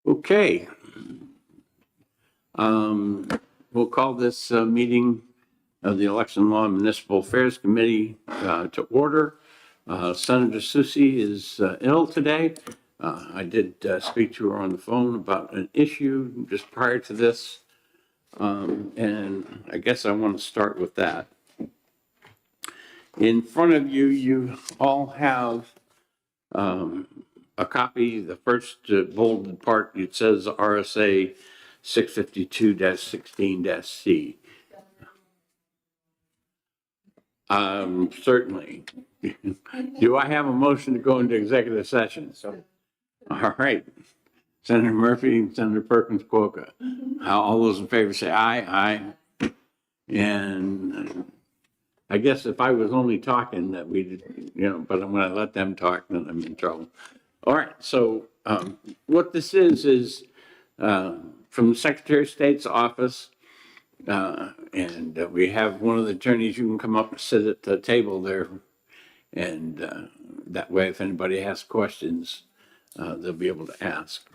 Okay. We'll call this meeting of the Election Law and Municipal Affairs Committee to order. Senator Susie is ill today. I did speak to her on the phone about an issue just prior to this. And I guess I want to start with that. In front of you, you all have a copy. The first bolded part, it says RSA 652-16-C. Certainly. Do I have a motion to go into executive session? All right. Senator Murphy, Senator Perkins, Quokka. All those in favor say aye. Aye. And I guess if I was only talking that we did, but when I let them talk, then I'm in trouble. All right. So what this is from the Secretary of State's office. And we have one of the attorneys. You can come up and sit at the table there. And that way, if anybody has questions, they'll be able to ask.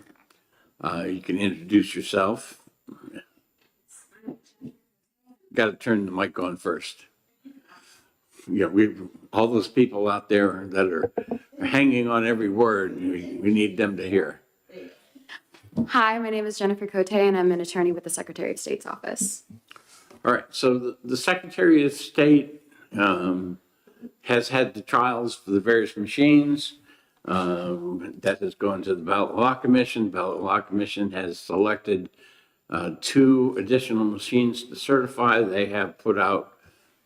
You can introduce yourself. Got to turn the mic on first. All those people out there that are hanging on every word, we need them to hear. Hi, my name is Jennifer Cote, and I'm an attorney with the Secretary of State's office. All right, so the Secretary of State has had the trials for the various machines. That has gone to the Ballot Law Commission. The Ballot Law Commission has selected 2 additional machines to certify. They have put out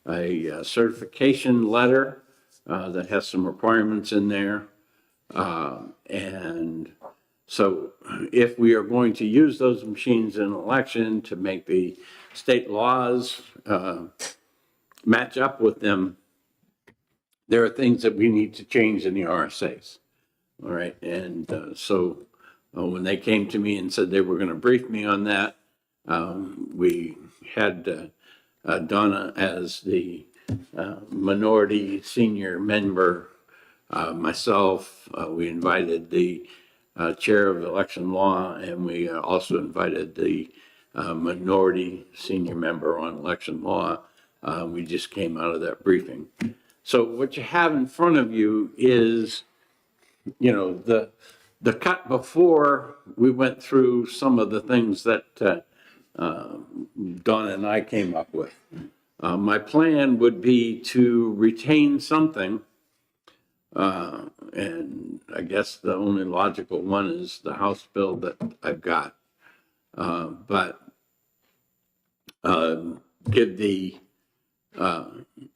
a certification letter that has some requirements in there. And so if we are going to use those machines in an election to make the state laws match up with them, there are things that we need to change in the RSAs. All right. And so when they came to me and said they were going to brief me on that, we had Donna as the minority senior member, myself, we invited the chair of election law, and we also invited the minority senior member on election law. We just came out of that briefing. So what you have in front of you is, the cut before we went through some of the things that Donna and I came up with. My plan would be to retain something, and I guess the only logical one is the House bill that I've got. But give the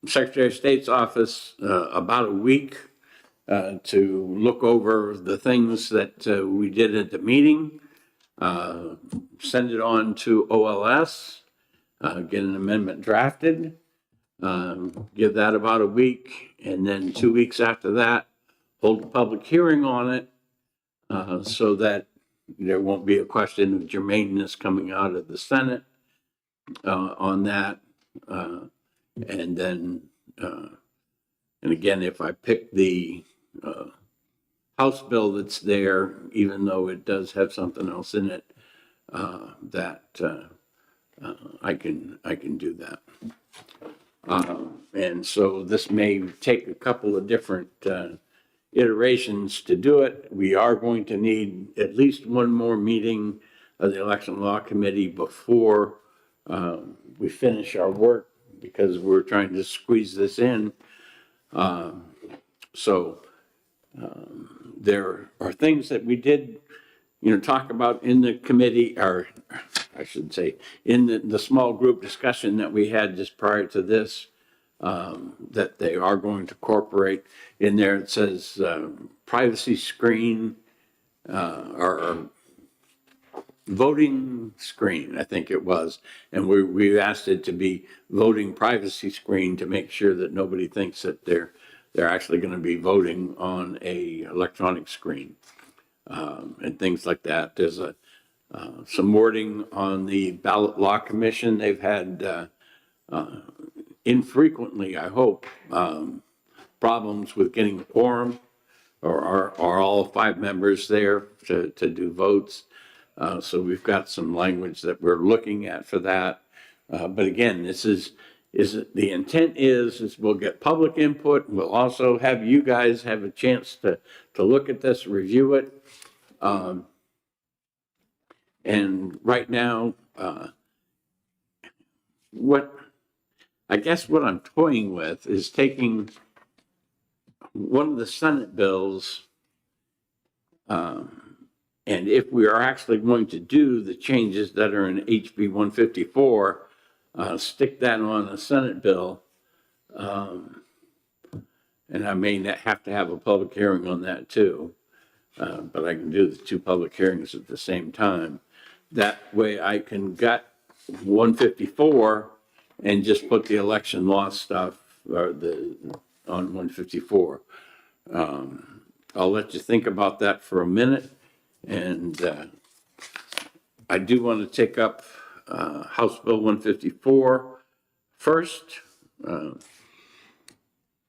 Secretary of State's office about a week to look over the things that we did at the meeting, send it on to OLS, get an amendment drafted, give that about a week, and then 2 weeks after that, hold a public hearing on it so that there won't be a question of germaneness coming out of the Senate on that. And then, and again, if I pick the House bill that's there, even though it does have something else in it, that I can do that. And so this may take a couple of different iterations to do it. We are going to need at least one more meeting of the Election Law Committee before we finish our work, because we're trying to squeeze this in. So there are things that we did, talk about in the committee, or I should say, in the small group discussion that we had just prior to this, that they are going to incorporate in there. It says privacy screen or voting screen, I think it was. And we asked it to be voting privacy screen to make sure that nobody thinks that they're actually going to be voting on a electronic screen, and things like that. There's some wording on the Ballot Law Commission. They've had infrequently, I hope, problems with getting a quorum, or are all 5 members there to do votes. So we've got some language that we're looking at for that. But again, the intent is we'll get public input. We'll also have you guys have a chance to look at this, review it. And right now, what I'm toying with is taking one of the Senate bills, and if we are actually going to do the changes that are in HB 154, stick that on a Senate bill. And I may have to have a public hearing on that too. But I can do the two public hearings at the same time. That way I can gut 154 and just put the election law stuff on 154. I'll let you think about that for a minute. And I do want to take up House Bill 154 first.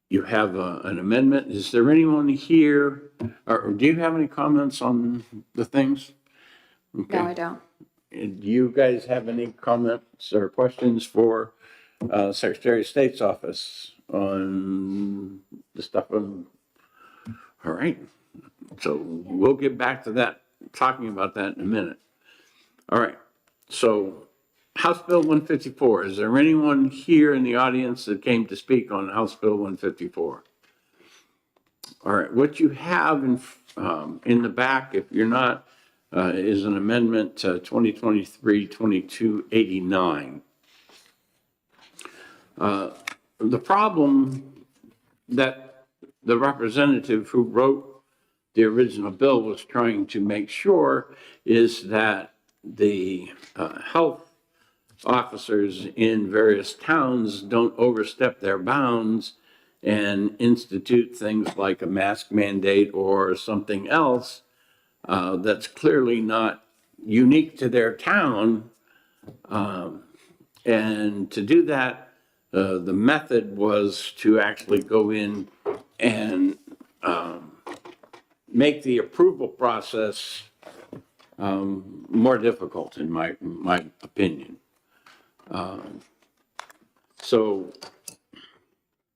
You have an amendment. Is there anyone here, or do you have any comments on the things? Okay. No, I don't. And do you guys have any comments or questions for Secretary of State's office on the stuff? All right. So we'll get back to that, talking about that in a minute. All right. So House Bill 154, is there anyone here in the audience that came to speak on House Bill 154? All right, what you have in the back, if you're not, is an amendment to 2023-2289. The problem that the representative who wrote the original bill was trying to make sure is that the health officers in various towns don't overstep their bounds and institute things like a mask mandate or something else that's clearly not unique to their town. And to do that, the method was to actually go in and make the approval process more difficult, in my opinion. So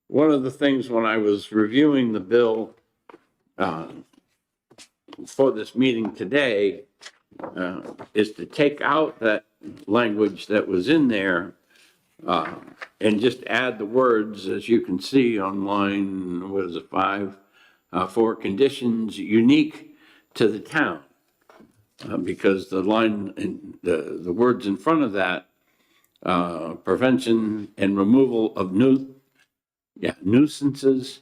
one of the things when I was reviewing the bill for this meeting today is to take out that language that was in there and just add the words, as you can see on line, what is it, 5, for conditions unique to the town. Because the line, the words in front of that, prevention and removal of nuisances,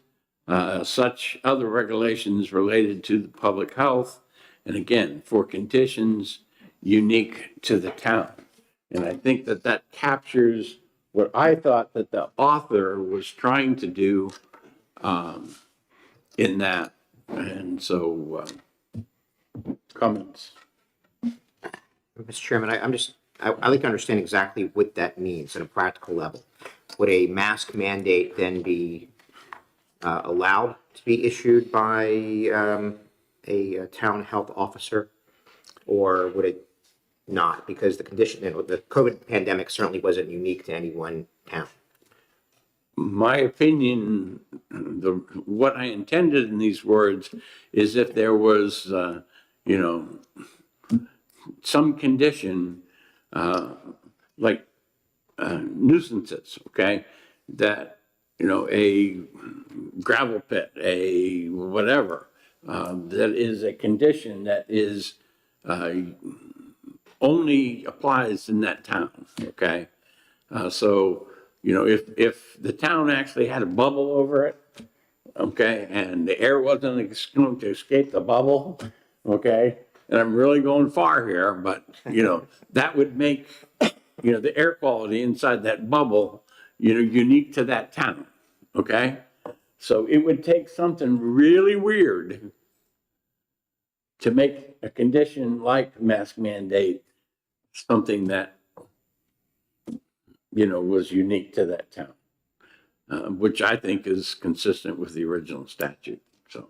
such other regulations related to the public health, and again, for conditions unique to the town. And I think that that captures what I thought that the author was trying to do in that. And so, comments? Mr. Chairman, I'd like to understand exactly what that means at a practical level. Would a mask mandate then be allowed to be issued by a town health officer, or would it not? Because the condition, the COVID pandemic certainly wasn't unique to any one town. My opinion, what I intended in these words is if there was, some condition like nuisances, okay, that, a gravel pit, a whatever, that is a condition that is only applies in that town, okay? So, if the town actually had a bubble over it, okay, and the air wasn't going to escape the bubble, okay, and I'm really going far here, but, that would make, the air quality inside that bubble, unique to that town, okay? So it would take something really weird to make a condition like mask mandate something that, was unique to that town, which I think is consistent with the original statute, so.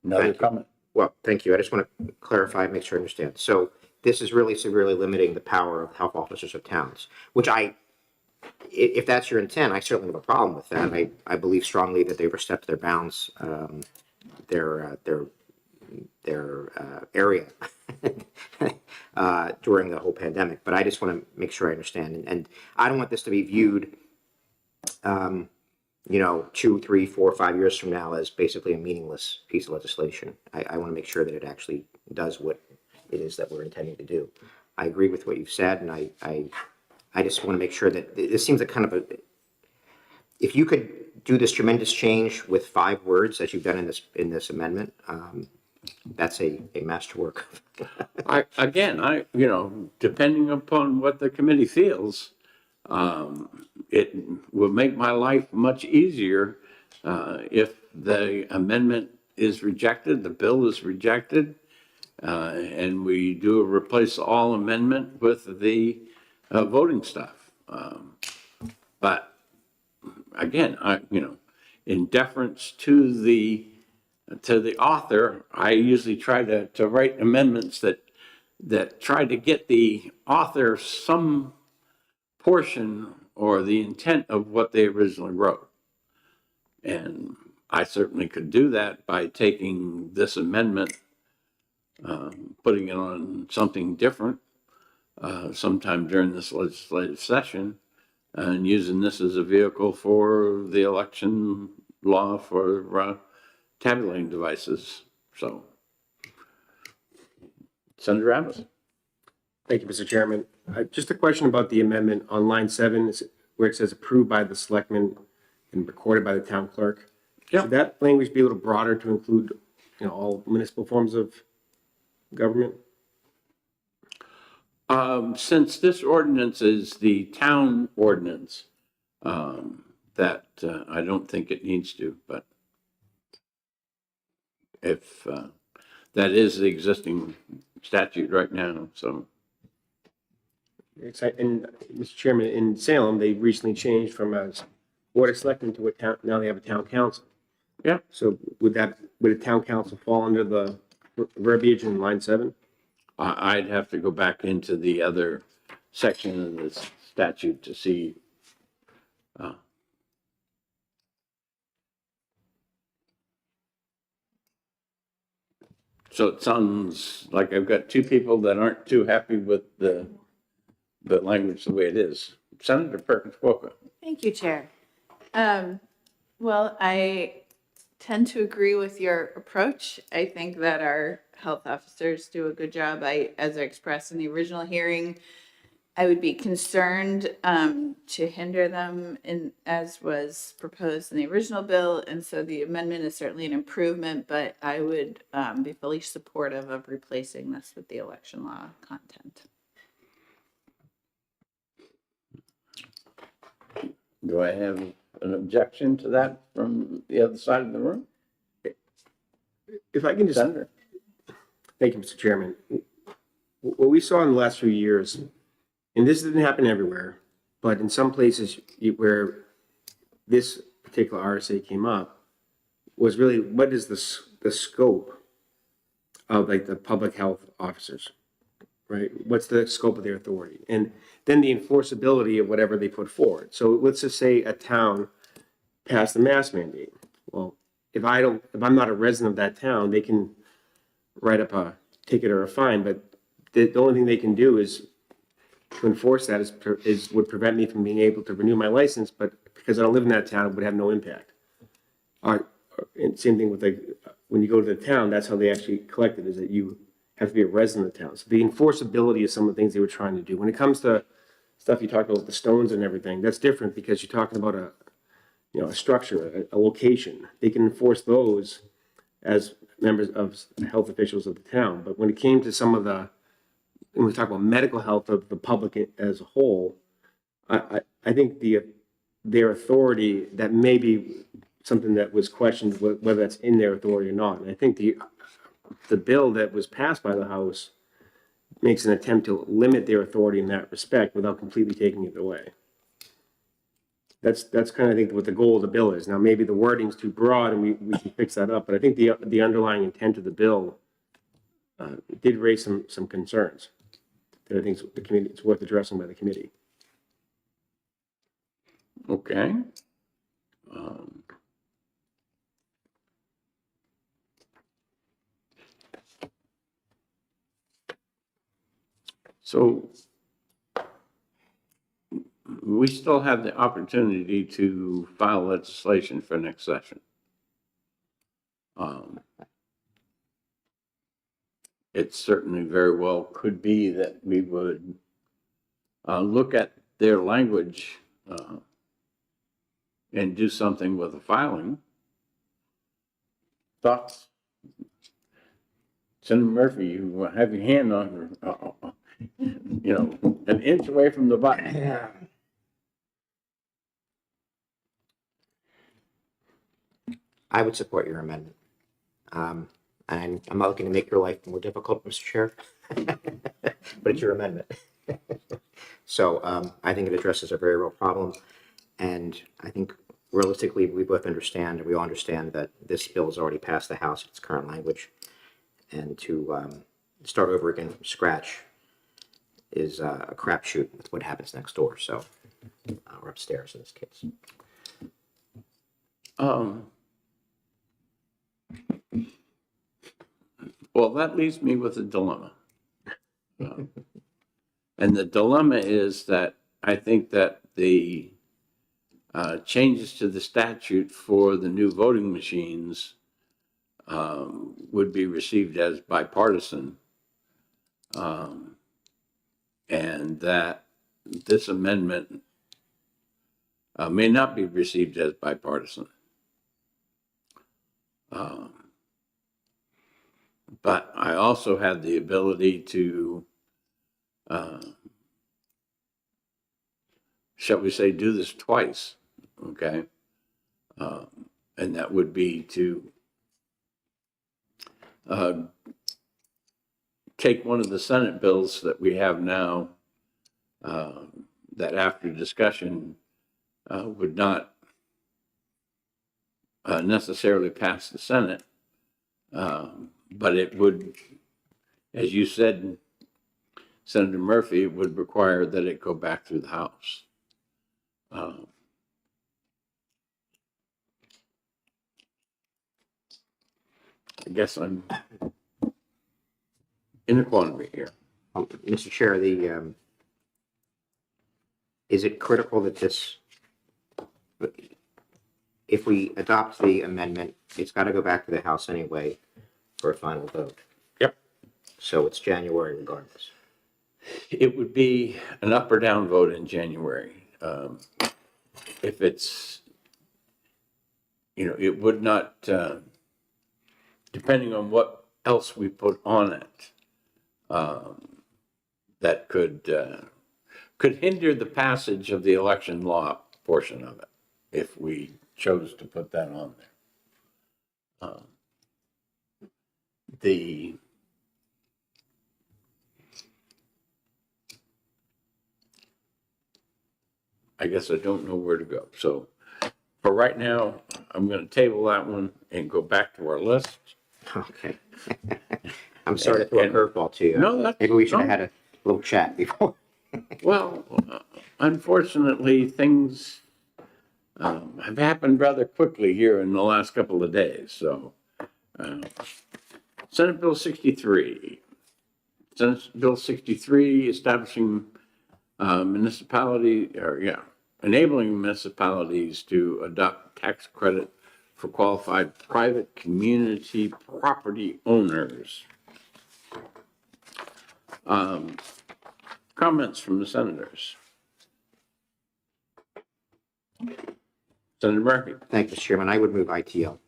Another comment? well, thank you. I just want to clarify, make sure I understand. So this is really severely limiting the power of health officers of towns, which if that's your intent, I certainly have a problem with that. I believe strongly that they overstepped their bounds, their area during the whole pandemic. But I just want to make sure I understand, and I don't want this to be viewed, 2, 3, 4, 5 years from now as basically a meaningless piece of legislation. I want to make sure that it actually does what it is that we're intending to do. I agree with what you've said, and I just want to make sure that it seems like kind of if you could do this tremendous change with 5 words as you've done in this amendment, that's a masterwork. Depending upon what the committee feels, it will make my life much easier if the amendment is rejected, the bill is rejected, and we do a replace all amendment with the voting stuff. But again, in deference to the author, I usually try to write amendments that try to get the author some portion or the intent of what they originally wrote. And I certainly could do that by taking this amendment, putting it on something different sometime during this legislative session, and using this as a vehicle for the election law for tabulating devices. So, Senator Abbas. Thank you, Mr. Chairman. Just a question about the amendment on line 7, where it says approved by the selectmen and recorded by the town clerk. Yeah. Should that language be a little broader to include, all municipal forms of government? Since this ordinance is the town ordinance, that I don't think it needs to, but if that is the existing statute right now, so. And Mr. Chairman, in Salem, they recently changed from a board of selectmen to a town, now they have a town council. Yeah. So would a town council fall under the verbiage in line 7? I'd have to go back into the other section of this statute to see. So it sounds like I've got 2 people that aren't too happy with the language the way it is. Senator Perkins Coker. Thank you, Chair. Well, I tend to agree with your approach. I think that our health officers do a good job. As I expressed in the original hearing, I would be concerned to hinder them as was proposed in the original bill. And so the amendment is certainly an improvement, but I would be fully supportive of replacing this with the election law content. Do I have an objection to that from the other side of the room? If I can just, Senator? thank you, Mr. Chairman. What we saw in the last few years, and this didn't happen everywhere, but in some places where this particular RSA came up, was really what is the scope of like the public health officers, right? What's the scope of their authority? And then the enforceability of whatever they put forward. So let's just say a town passed a mask mandate. Well, if I'm not a resident of that town, they can write up a ticket or a fine, but the only thing they can do is to enforce that would prevent me from being able to renew my license, but because I don't live in that town, it would have no impact. And same thing with when you go to the town, that's how they actually collect it, is that you have to be a resident of the town. So the enforceability is some of the things they were trying to do. When it comes to stuff you talked about, the stones and everything, that's different because you're talking about a structure, a location. They can enforce those as members of health officials of the town. But when it came to some of when we talk about medical health of the public as a whole, I think their authority, that may be something that was questioned, whether that's in their authority or not. And I think the bill that was passed by the House makes an attempt to limit their authority in that respect without completely taking it away. That's kind of, I think, what the goal of the bill is. Now, maybe the wording's too broad and we can fix that up, but I think the underlying intent of the bill it did raise some concerns that I think the committee, it's worth addressing by the committee. Okay. Um, So we still have the opportunity to file legislation for next session. Um, It certainly very well could be that we would look at their language and do something with the filing. Thoughts? Senator Murphy, you have your hand on, an inch away from the button. I would support your amendment. And I'm not looking to make your life more difficult, Mr. Chair, but it's your amendment. So I think it addresses a very real problem. And I think realistically, we both understand, we all understand that this bill has already passed the House in its current language. And to start over again from scratch is a crapshoot with what happens next door. So or upstairs in this case. Well, that leaves me with a dilemma. And the dilemma is that I think that the changes to the statute for the new voting machines would be received as bipartisan. And that this amendment may not be received as bipartisan. But I also have the ability to, shall we say, do this twice, okay? And that would be to take one of the Senate bills that we have now that after discussion would not necessarily pass the Senate, but it would, as you said, Senator Murphy, would require that it go back through the House. I guess I'm in a quandary here. Mr. Chair, is it critical that this, if we adopt the amendment, it's got to go back to the House anyway for a final vote? Yep. So it's January regardless. It would be an up or down vote in January. If it's, it would not, depending on what else we put on it, that could hinder the passage of the election law portion of it if we chose to put that on there. I guess I don't know where to go. So for right now, I'm going to table that one and go back to our list. Okay. I'm sorry to throw a curveball to you. No, that's- Maybe we should have no. had a little chat before. Well, unfortunately, things have happened rather quickly here in the last couple of days. So Senate Bill 63. Senate Bill 63 establishing enabling municipalities to adopt tax credit for qualified private community property owners. Comments from the senators? Senator Murphy. Thank you, Mr. Chairman. I would move ITL.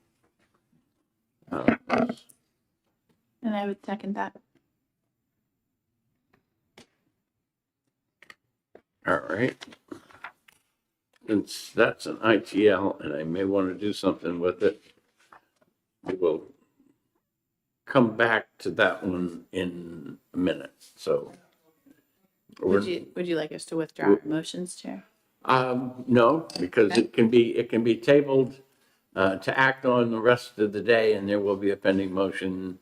And I would second that. All right. Since that's an ITL and I may want to do something with it, we will come back to that one in a minute. So. Would you like us to withdraw our motions, Chair? No, because it can be tabled to act on the rest of the day, and there will be a pending motion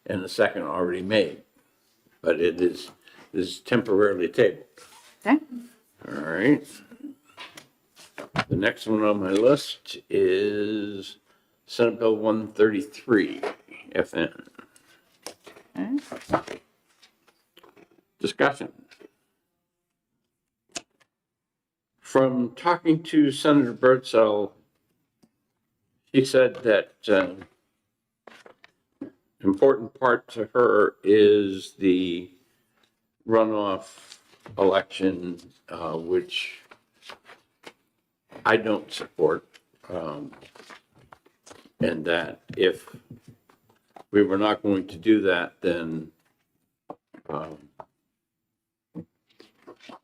and a second already made. But it is temporarily tabled. Okay. All right. The next one on my list is Senate Bill 133, FN. Okay. Discussion. From talking to Senator Birdsell, she said that important part to her is the runoff election, which I don't support. And that if we were not going to do that, then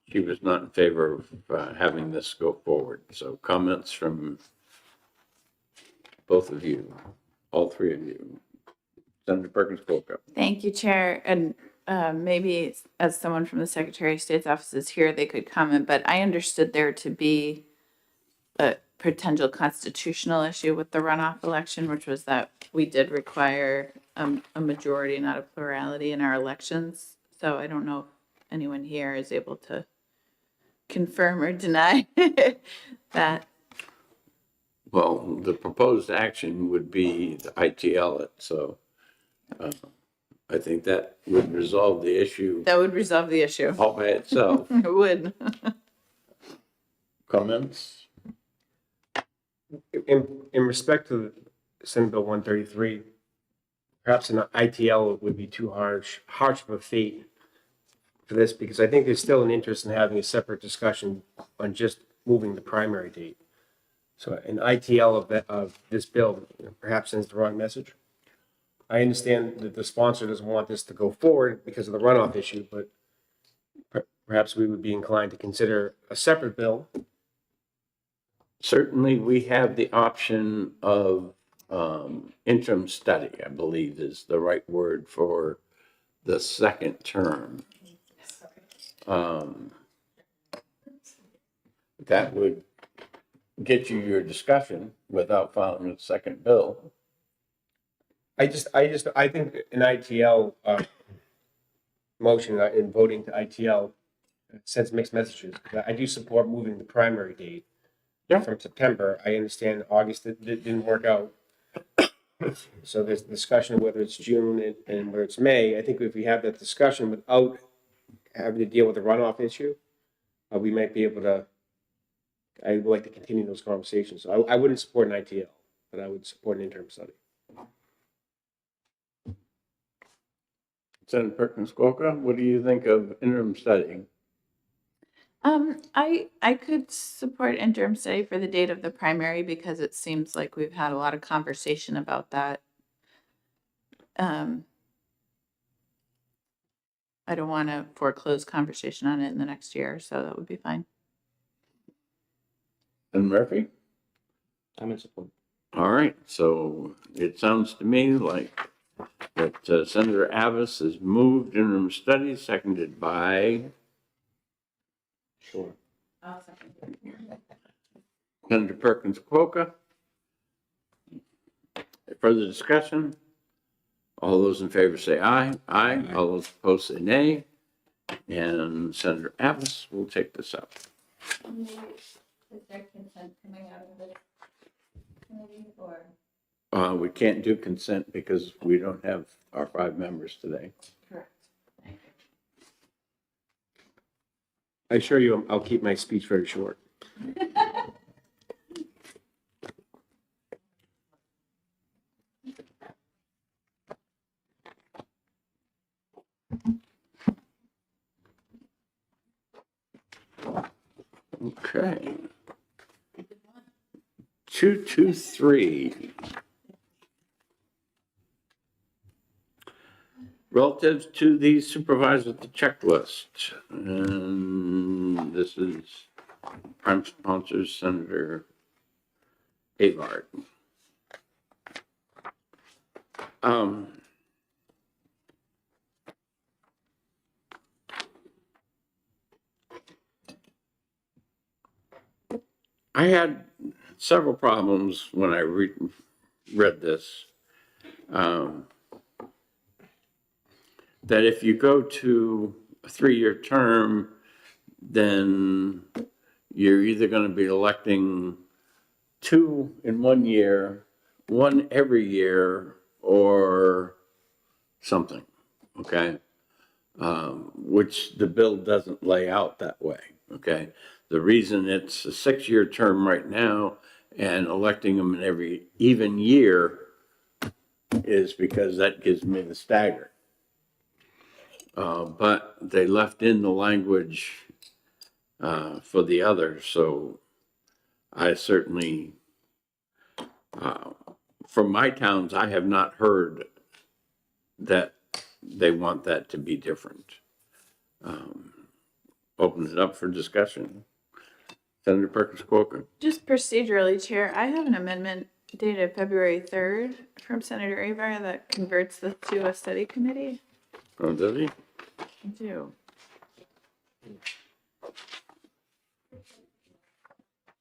she was not in favor of having this go forward. So comments from both of you, all three of you. Senator Perkins spoke up. Thank you, Chair. And maybe as someone from the Secretary of State's office is here, they could comment, but I understood there to be a potential constitutional issue with the runoff election, which was that we did require a majority, not a plurality in our elections. So I don't know if anyone here is able to confirm or deny that. Well, the proposed action would be the ITL it, so I think that would resolve the issue That would resolve the issue. all by itself. It would. Comments? In respect to Senate Bill 133, perhaps an ITL would be too harsh of a fate for this, because I think there's still an interest in having a separate discussion on just moving the primary date. So an ITL of this bill perhaps sends the wrong message. I understand that the sponsor doesn't want this to go forward because of the runoff issue, but perhaps we would be inclined to consider a separate bill. Certainly, we have the option of interim study, I believe is the right word for the second term. That would get you your discussion without filing a second bill. I think an ITL motion in voting to ITL sends mixed messages. I do support moving the primary date from September. I understand August didn't work out. So there's discussion whether it's June and whether it's May. I think if we have that discussion without having to deal with the runoff issue, we might be able to, I would like to continue those conversations. So I wouldn't support an ITL, but I would support an interim study. Senator Perkins Coca, what do you think of interim study? I could support interim study for the date of the primary because it seems like we've had a lot of conversation about that. I don't want to foreclose conversation on it in the next year, so that would be fine. And Murphy? I'm in support. All right, so it sounds to me like that Senator Abbas has moved interim study, seconded by Sure. Senator Perkins Coca. Further discussion? All those in favor say aye. Aye. All those opposed say nay. And Senator Abbas will take this up. Is there consent coming out of this committee or? We can't do consent because we don't have our 5 members today. Correct. I assure you, I'll keep my speech very short. Okay. 223. Relative to the supervisor at the checklist, and this is prime sponsor Senator Avard. I had several problems when I read this. that if you go to a 3-year term, then you're either going to be electing 2 in 1 year, 1 every year, or something, okay? Which the bill doesn't lay out that way, okay? The reason it's a 6-year term right now and electing them in every even year is because that gives me the stagger. But they left in the language for the others, so I certainly, from my towns, I have not heard that they want that to be different. Open it up for discussion. Senator Perkins Coker. Just procedurally, Chair, I have an amendment dated February 3rd from Senator Abar that converts this to a study committee. Oh, does he? I do.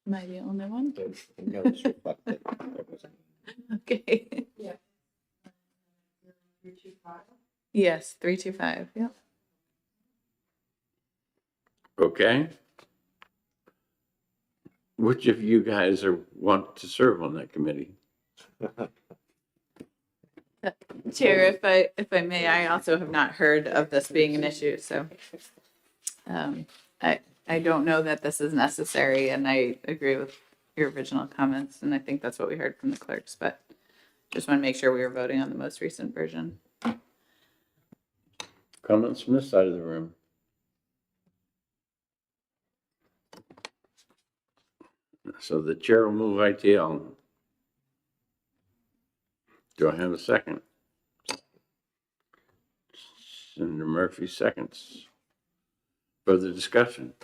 Am I the only one? Okay. Yes, 325, yep. Okay. Which of you guys want to serve on that committee? Chair, if I may, I also have not heard of this being an issue, so I don't know that this is necessary, and I agree with your original comments, and I think that's what we heard from the clerks, but just want to make sure we were voting on the most recent version. Comments from this side of the room? So the chair will move ITL. Do I have a second? Senator Murphy seconds. Further discussion?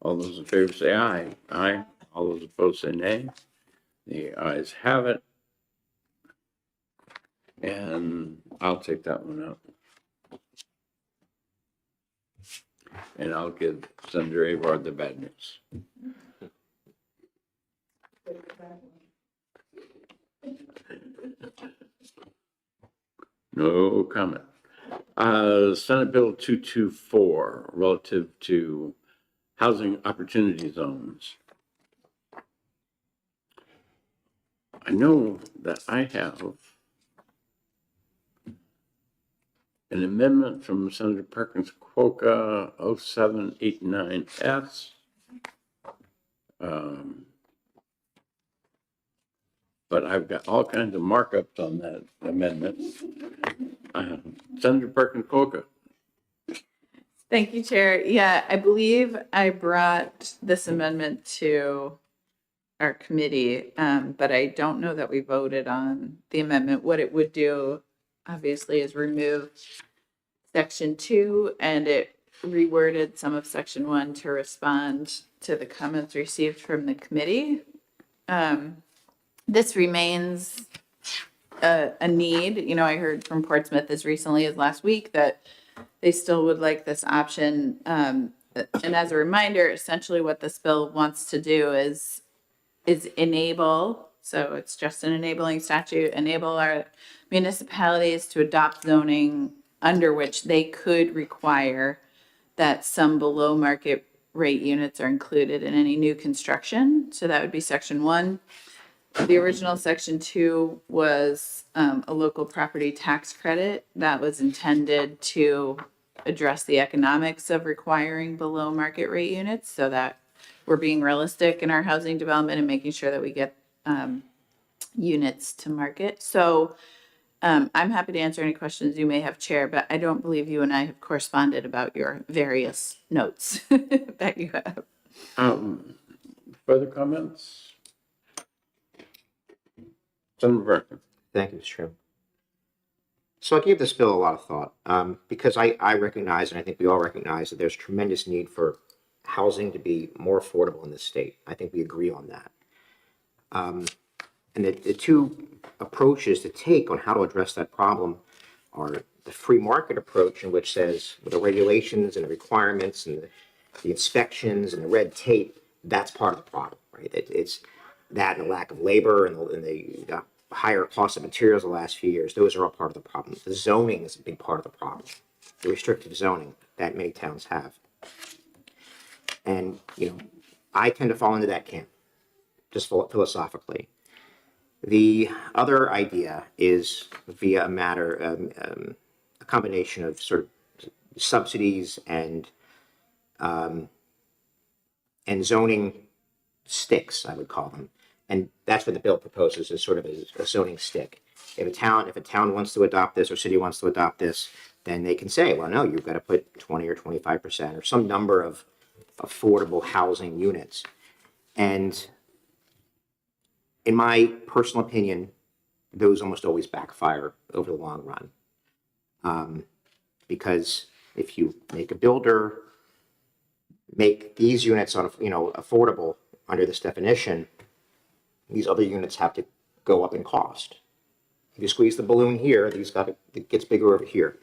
All those in favor say aye. Aye. All those opposed say nay. The ayes have it. And I'll take that one out. And I'll give Senator Avard the bad news. No comment. Senate Bill 224 relative to housing opportunity zones. I know that I have an amendment from Senator Perkins Quokka 0789S. But I've got all kinds of markups on that amendment. Senator Perkins Quokka. Thank you, Chair. Yeah, I believe I brought this amendment to our committee, but I don't know that we voted on the amendment. What it would do, obviously, is remove Section 2, and it reworded some of Section 1 to respond to the comments received from the committee. This remains a need. You know, I heard from Portsmouth as recently as last week that they still would like this option. And as a reminder, essentially what this bill wants to do is enable, so it's just an enabling statute, enable our municipalities to adopt zoning under which they could require that some below market rate units are included in any new construction. So that would be Section 1. The original Section 2 was a local property tax credit that was intended to address the economics of requiring below market rate units, so that we're being realistic in our housing development and making sure that we get units to market. So I'm happy to answer any questions you may have, Chair, but I don't believe you and I have corresponded about your various notes that you have. Further comments? Senator Burton. Thank you, Mr. Chairman. So I gave this bill a lot of thought because I recognize, and I think we all recognize, that there's tremendous need for housing to be more affordable in this state. I think we agree on that. And the two approaches to take on how to address that problem are the free market approach, in which says with the regulations and the requirements and the inspections and the red tape, that's part of the problem, right? It's that and the lack of labor and the higher cost of materials the last few years, those are all part of the problem. The zoning is a big part of the problem. The restrictive zoning that many towns have. And, I tend to fall into that camp, just philosophically. The other idea is via a combination of sort of subsidies and zoning sticks, I would call them. And that's what the bill proposes, is sort of a zoning stick. If a town wants to adopt this, or city wants to adopt this, then they can say, well, no, you've got to put 20 or 25% or some number of affordable housing units. And in my personal opinion, those almost always backfire over the long run. Because if you make a builder make these units affordable under this definition, these other units have to go up in cost. If you squeeze the balloon here, it gets bigger over here.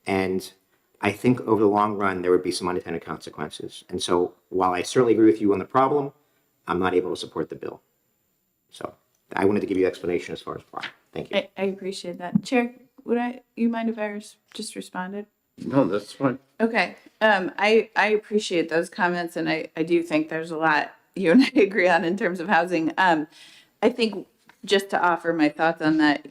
And I think over the long run, there would be some unintended consequences. And so while I certainly agree with you on the problem, I'm not able to support the bill. So I wanted to give you explanation as far as why. Thank you. I appreciate that. Chair, you mind if I just responded? No, that's fine. Okay. I appreciate those comments, and I do think there's a lot you and I agree on in terms of housing. I think just to offer my thoughts on that,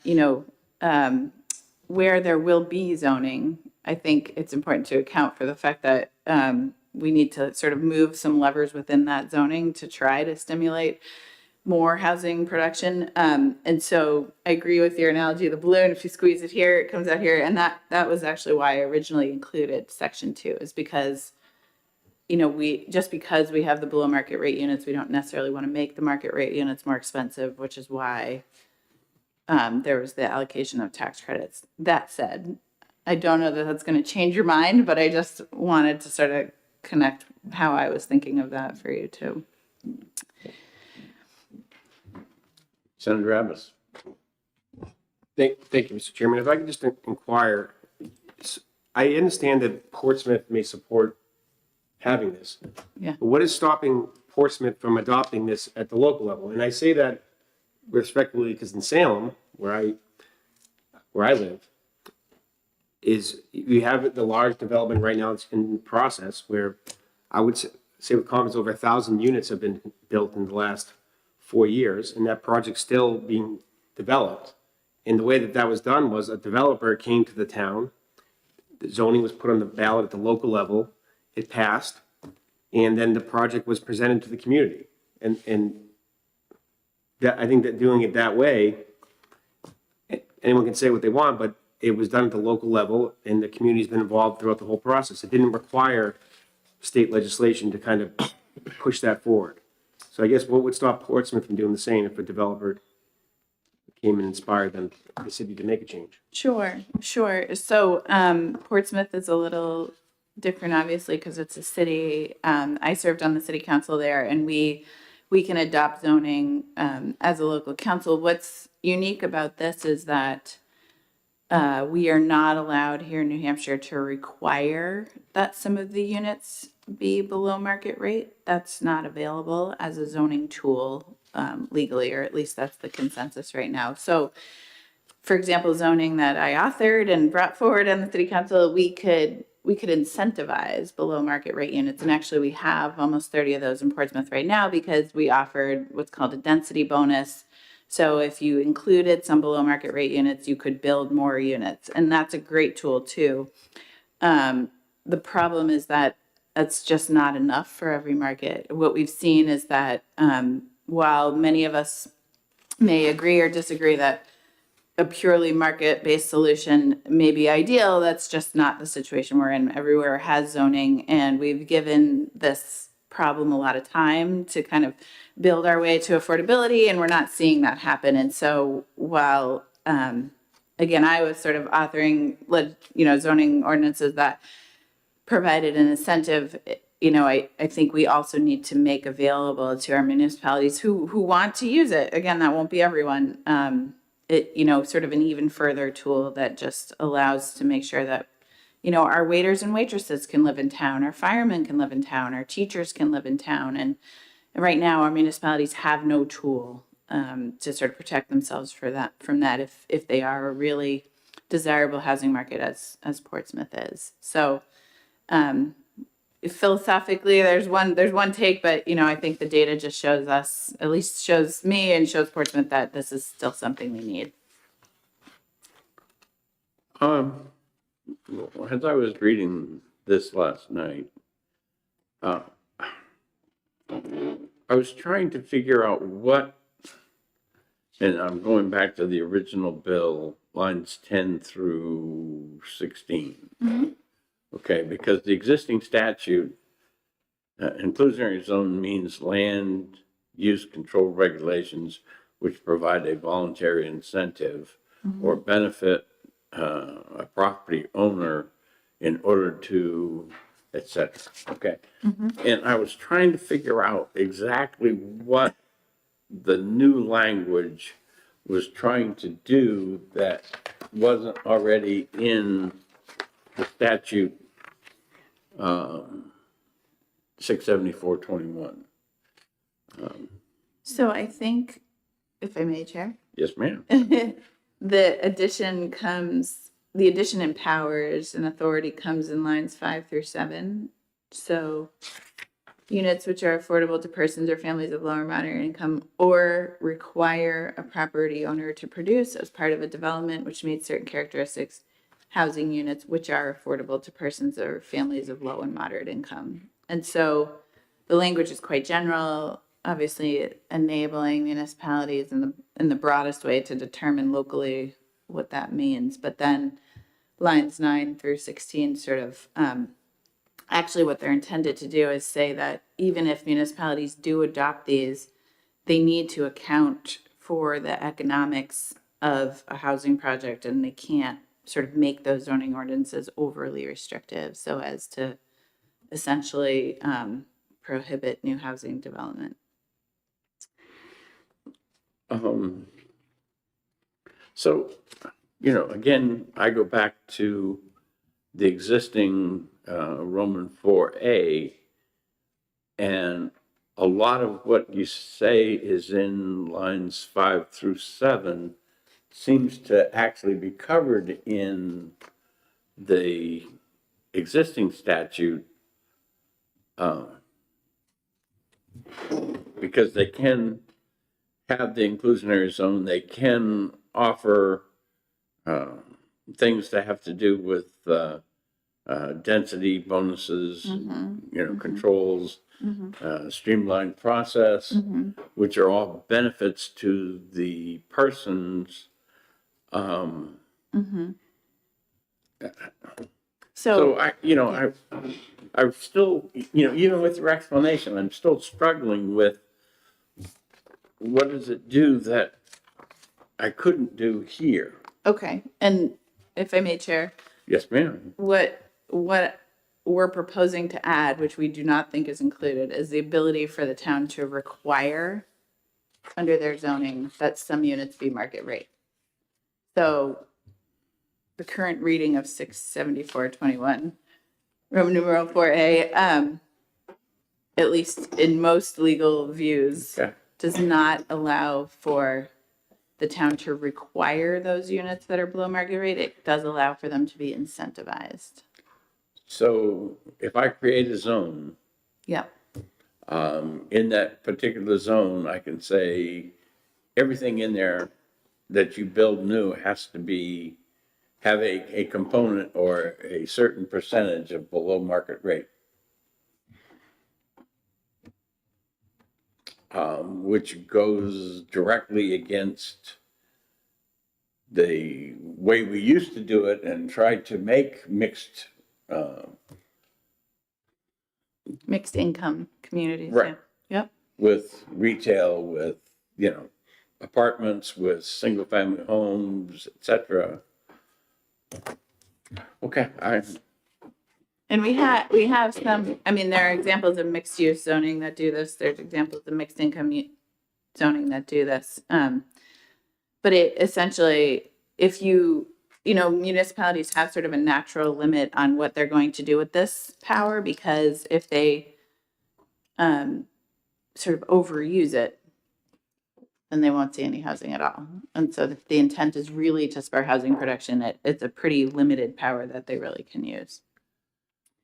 where there will be zoning, I think it's important to account for the fact that we need to sort of move some levers within that zoning to try to stimulate more housing production. And so I agree with your analogy of the balloon. If you squeeze it here, it comes out here. And that was actually why I originally included Section 2, is because, because we have the below market rate units, we don't necessarily want to make the market rate units more expensive, which is why there was the allocation of tax credits. That said, I don't know that that's going to change your mind, but I just wanted to sort of connect how I was thinking of that for you too. Senator Abbas. Thank you, Mr. Chairman. If I could just inquire, I understand that Portsmouth may support having this. Yeah. But what is stopping Portsmouth from adopting this at the local level? And I say that respectfully because in Salem, where I live, is you have the large development right now that's in process where I would say with confidence over 1,000 units have been built in the last 4 years, and that project's still being developed. And the way that was done was a developer came to the town, the zoning was put on the ballot at the local level, it passed, and then the project was presented to the community. And that, I think that doing it that way, anyone can say what they want, but it was done at the local level, and the community's been involved throughout the whole process. It didn't require state legislation to kind of push that forward. So I guess what would stop Portsmouth from doing the same if a developer came and inspired them, the city, to make a change? Sure. So Portsmouth is a little different, obviously, because it's a city. I served on the city council there, and we can adopt zoning as a local council. What's unique about this is that we are not allowed here in New Hampshire to require that some of the units be below market rate. That's not available as a zoning tool legally, or at least that's the consensus right now. So, for example, zoning that I authored and brought forward on the city council, we could incentivize below market rate units. And actually we have almost 30 of those in Portsmouth right now because we offered what's called a density bonus. So if you included some below market rate units, you could build more units. And that's a great tool too. The problem is that that's just not enough for every market. What we've seen is that while many of us may agree or disagree that a purely market-based solution may be ideal, that's just not the situation we're in. Everywhere has zoning, and we've given this problem a lot of time to kind of build our way to affordability, and we're not seeing that happen. And so while, again, I was sort of authoring, zoning ordinances that provided an incentive, I think we also need to make available to our municipalities who want to use it. Again, that won't be everyone. Sort of an even further tool that just allows to make sure that, our waiters and waitresses can live in town, our firemen can live in town, our teachers can live in town. And right now our municipalities have no tool to sort of protect themselves from that if they are a really desirable housing market as Portsmouth is. So philosophically, there's one take, but I think the data just shows us, at least shows me and shows Portsmouth, that this is still something we need. As I was reading this last night, I was trying to figure out what, and I'm going back to the original bill, lines 10 through 16. Okay, because the existing statute, inclusionary zone means land use control regulations which provide a voluntary incentive or benefit a property owner in order to, et cetera. Okay. And I was trying to figure out exactly what the new language was trying to do that wasn't already in the statute 674-21. So I think, if I may, Chair, Yes, ma'am. the addition in powers and authority comes in lines 5 through 7. So units which are affordable to persons or families of lower moderate income or require a property owner to produce as part of a development which meets certain characteristics, housing units which are affordable to persons or families of low and moderate income. And so the language is quite general, obviously enabling municipalities in the broadest way to determine locally what that means. But then lines 9 through 16 sort of actually what they're intended to do is say that even if municipalities do adopt these, they need to account for the economics of a housing project, and they can't sort of make those zoning ordinances overly restrictive so as to essentially prohibit new housing development. So, again, I go back to the existing Roman 4A, and a lot of what you say is in lines 5 through 7 seems to actually be covered in the existing statute, because they can have the inclusionary zone, they can offer things that have to do with density bonuses, controls, streamlined process, which are all benefits to the persons. So I'm still, even with your explanation, I'm still struggling with what does it do that I couldn't do here? Okay, and if I may, Chair, Yes, ma'am. what we're proposing to add, which we do not think is included, is the ability for the town to require under their zoning that some units be market rate. So the current reading of 674-21, Roman numeral 4A, at least in most legal views, does not allow for the town to require those units that are below market rate. It does allow for them to be incentivized. So if I create a zone, Yep. in that particular zone, I can say everything in there that you build new has to have a component or a certain percentage of below market rate. Which goes directly against the way we used to do it and try to make mixed Income communities. Right. Yeah. Yep. with retail, with, apartments, with single family homes, etc. Okay, And we have some, there are examples of mixed use zoning that do this. There's examples of mixed income zoning that do this. But it essentially, if municipalities have sort of a natural limit on what they're going to do with this power, because if they sort of overuse it, then they won't see any housing at all. And so if the intent is really to spur housing production, it's a pretty limited power that they really can use.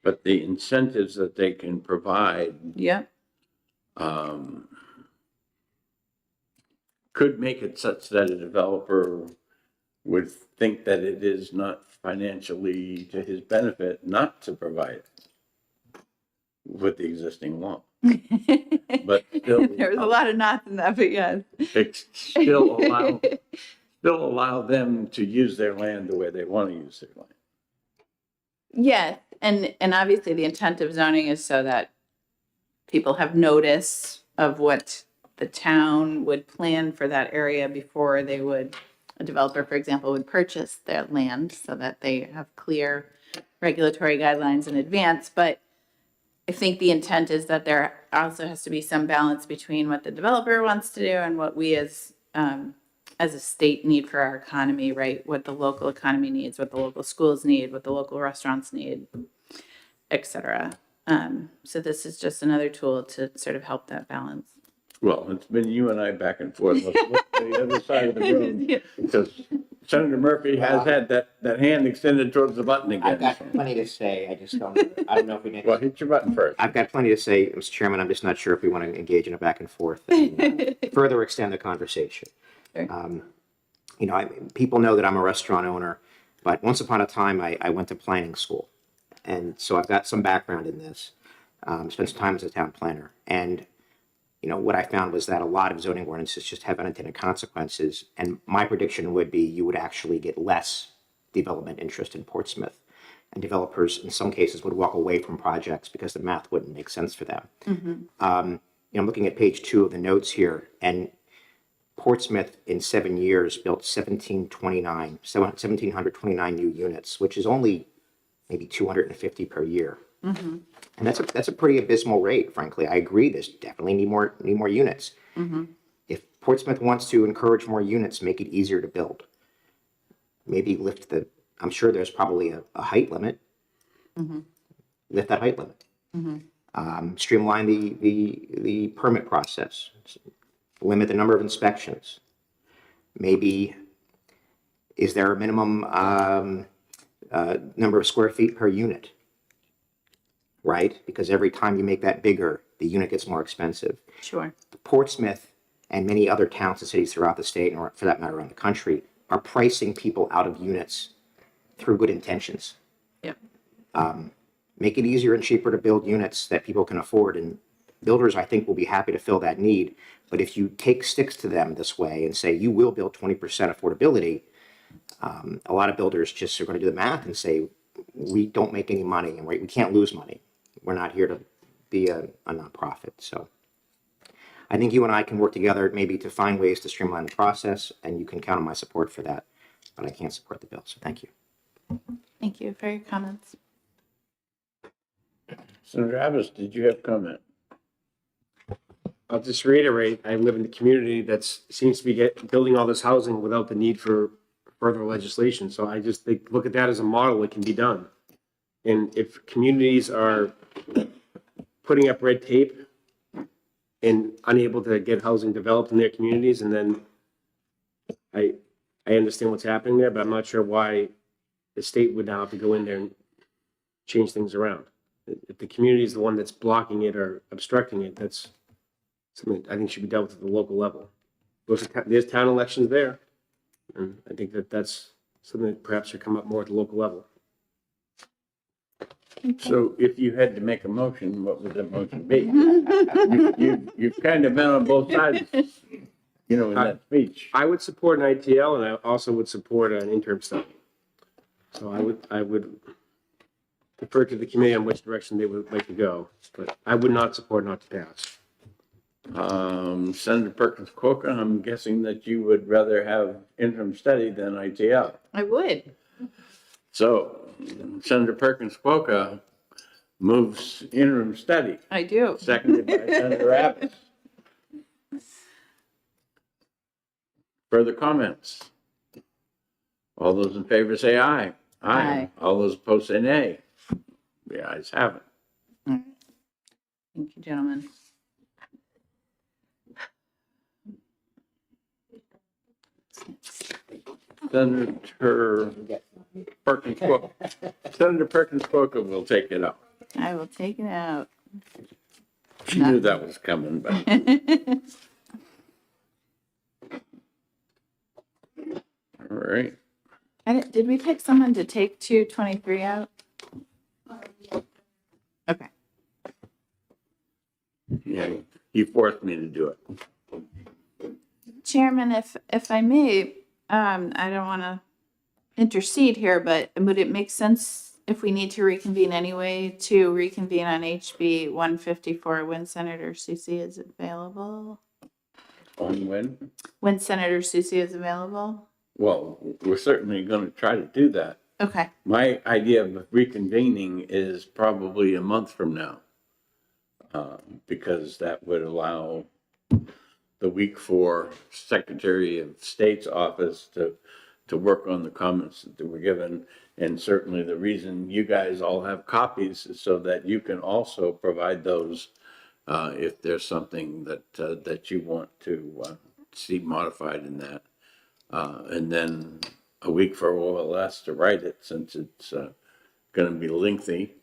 But the incentives that they can provide Yep. Could make it such that a developer would think that it is not financially to his benefit not to provide it with the existing law. But still, There was a lot of knots in that, but yes. it still allow them to use their land the way they want to use their land. Yes, and obviously the intent of zoning is so that people have notice of what the town would plan for that area before a developer, for example, would purchase their land, so that they have clear regulatory guidelines in advance. But I think the intent is that there also has to be some balance between what the developer wants to do and what we as a state need for our economy, right? What the local economy needs, what the local schools need, what the local restaurants need, et cetera. So this is just another tool to sort of help that balance. Well, it's been you and I back and forth. Let's look to the other side of the room, because Senator Murphy has had that hand extended towards the button I've again. got plenty to say, I just don't, I don't know if we need. Well, hit your button first. I've got plenty to say, Mr. Chairman, I'm just not sure if we want to engage in a back and forth and further extend the conversation. Sure. You know, people know that I'm a restaurant owner, but once upon a time, I went to planning school. And so I've got some background in this, spent some time as a town planner. And, you know, what I found was that a lot of zoning ordinances just have unintended consequences. And my prediction would be you would actually get less development interest in Portsmouth. And developers, in some cases, would walk away from projects because the math wouldn't make sense for them. You know, I'm looking at page 2 of the notes here, and Portsmouth in 7 years built 1,729 new units, which is only maybe 250 per year. And that's a pretty abysmal rate, frankly. I agree, there's definitely need more units. If Portsmouth wants to encourage more units, make it easier to build. Maybe lift I'm sure there's probably a height limit. Lift that height limit. Streamline the permit process. Limit the number of inspections. Maybe, is there a minimum number of square feet per unit? Right? Because every time you make that bigger, the unit gets more expensive. Sure. Portsmouth and many other towns and cities throughout the state, or for that matter around the country, are pricing people out of units through good intentions. Yep. Make it easier and cheaper to build units that people can afford, and builders, I think, will be happy to fill that need. But if you take sticks to them this way and say you will build 20% affordability, a lot of builders just are going to do the math and say, we don't make any money and we can't lose money. We're not here to be a nonprofit. So I think you and I can work together maybe to find ways to streamline the process, and you can count on my support for that. But I can't support the bill, so thank you. Thank you for your comments. Senator Abbas, did you have a comment? I'll just reiterate, I live in a community that seems to be building all this housing without the need for further legislation. So I just think, look at that as a model that can be done. And if communities are putting up red tape and unable to get housing developed in their communities, and then I understand what's happening there, but I'm not sure why the state would now have to go in there and change things around. If the community is the one that's blocking it or obstructing it, that's something I think should be dealt with at the local level. There's town elections there, and I think that's something that perhaps should come up more at the local level. So if you had to make a motion, what would that motion be? You've kind of been on both sides, you know, in that speech. I would support an ITL, and I also would support an interim study. So I would defer to the committee on which direction they would like to go, but I would not support not to pass. Senator Perkins Coker, I'm guessing that you would rather have interim study than ITL. I would. So Senator Perkins Coker moves interim study, I do. seconded by Senator Abbas. Further comments? All those in favor say aye. Aye. All those opposed say nay. The ayes have it. Thank you, gentlemen. Senator Perkins Cook. Senator Perkins Cook will take it up. I will take it out. She knew that was coming, but all right. Did we pick someone to take 223 out? Okay. Yeah, he forced me to do it. Chairman, if I may, I don't want to intercede here, but would it make sense if we need to reconvene anyway, to reconvene on HB 154 when Senator Susie is available? On when? When Senator Susie is available? Well, we're certainly going to try to do that. Okay. My idea of reconvening is probably a month from now, because that would allow the week for Secretary of State's office to work on the comments that were given. And certainly the reason you guys all have copies is so that you can also provide those if there's something that you want to see modified in that. And then a week for OLS to write it, since it's going to be lengthy.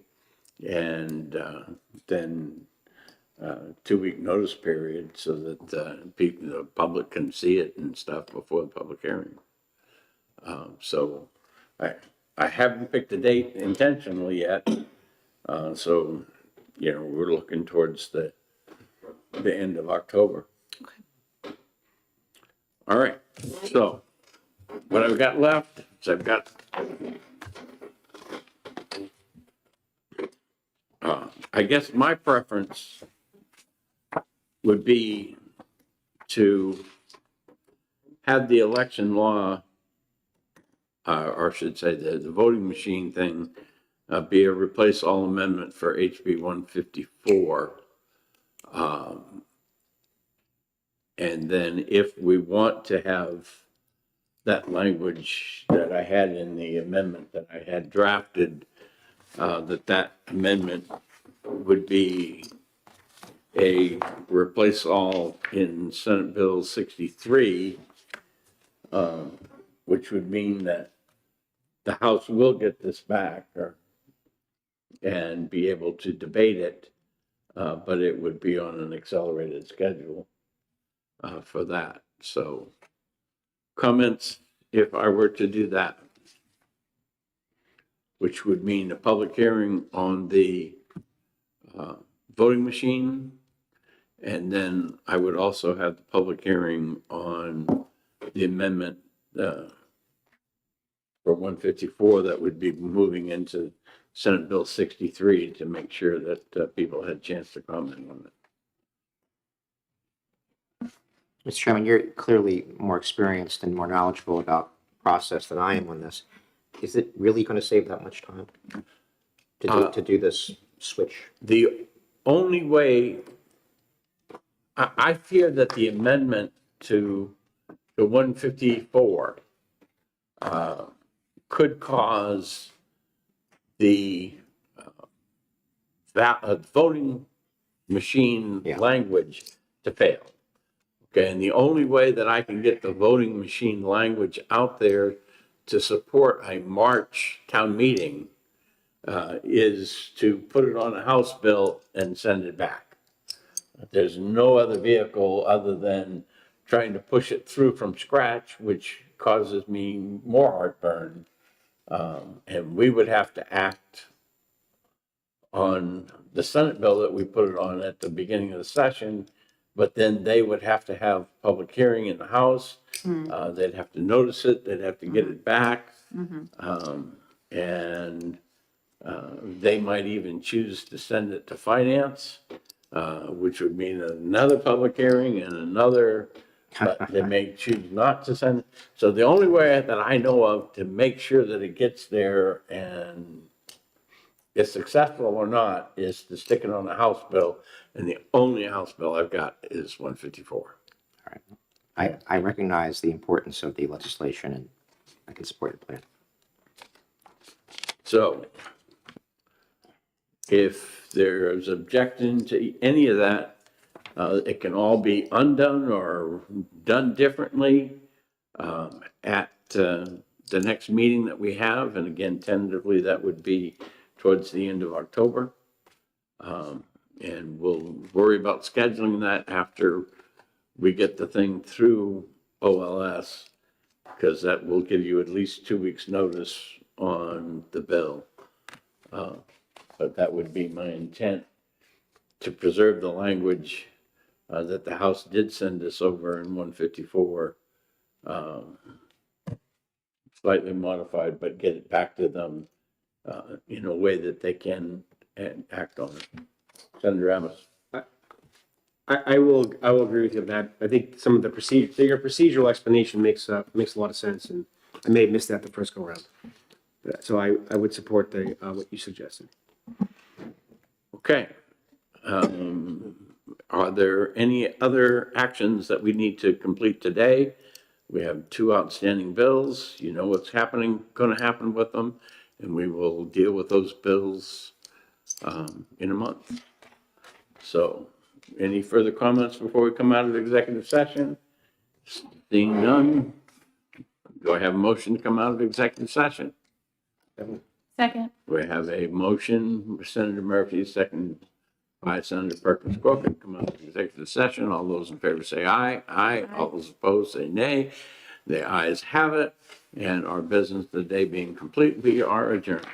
And then 2-week notice period so that the public can see it and stuff before the public hearing. So I haven't picked a date intentionally yet. So, we're looking towards the end of October. Okay. All right. So what I've got left is I've got I guess my preference would be to have the election law, or I should say the voting machine thing, be a replace all amendment for HB 154. And then if we want to have that language that I had in the amendment that I had drafted, that amendment would be a replace all in Senate Bill 63, which would mean that the House will get this back and be able to debate it, but it would be on an accelerated schedule for that. So comments if I were to do that, which would mean a public hearing on the voting machine. And then I would also have the public hearing on the amendment for 154 that would be moving into Senate Bill 63 to make sure that people had a chance to comment on it. Mr. Chairman, you're clearly more experienced and more knowledgeable about process than I am on this. Is it really going to save that much time to do this switch? The only way, I fear that the amendment to the 154 could cause the voting machine language to fail. Okay, and the only way that I can get the voting machine language out there to support a March town meeting is to put it on a House bill and send it back. There's no other vehicle other than trying to push it through from scratch, which causes me more heartburn. And we would have to act on the Senate bill that we put it on at the beginning of the session, but then they would have to have public hearing in the House. They'd have to notice it, they'd have to get it back. And they might even choose to send it to finance, which would mean another public hearing and another, but they may choose not to send it. So the only way that I know of to make sure that it gets there and is successful or not is to stick it on a House bill. And the only House bill I've got is 154. All right. I recognize the importance of the legislation, and I can support your plan. So if there's objection to any of that, it can all be undone or done differently. at the next meeting that we have, and again, tentatively, that would be towards the end of October. And we'll worry about scheduling that after we get the thing through OLS, because that will give you at least 2 weeks' notice on the bill. But that would be my intent, to preserve the language that the House did send us over in 154, slightly modified, but get it back to them in a way that they can act on it. Senator Amos. I will agree with you on that. I think some of the your procedural explanation makes a lot of sense, and I may have missed that the first go round. So I would support what you suggested. Okay. Are there any other actions that we need to complete today? We have 2 outstanding bills. You know what's going to happen with them, and we will deal with those bills in a month. So, any further comments before we come out of executive session? Seeing none, do I have a motion to come out of executive session? Second. We have a motion, Senator Murphy, second by Senator Perkins Cook, come out of executive session. All those in favor say aye. Aye. All those opposed say nay. The ayes have it, and our business today being complete, we are adjourned.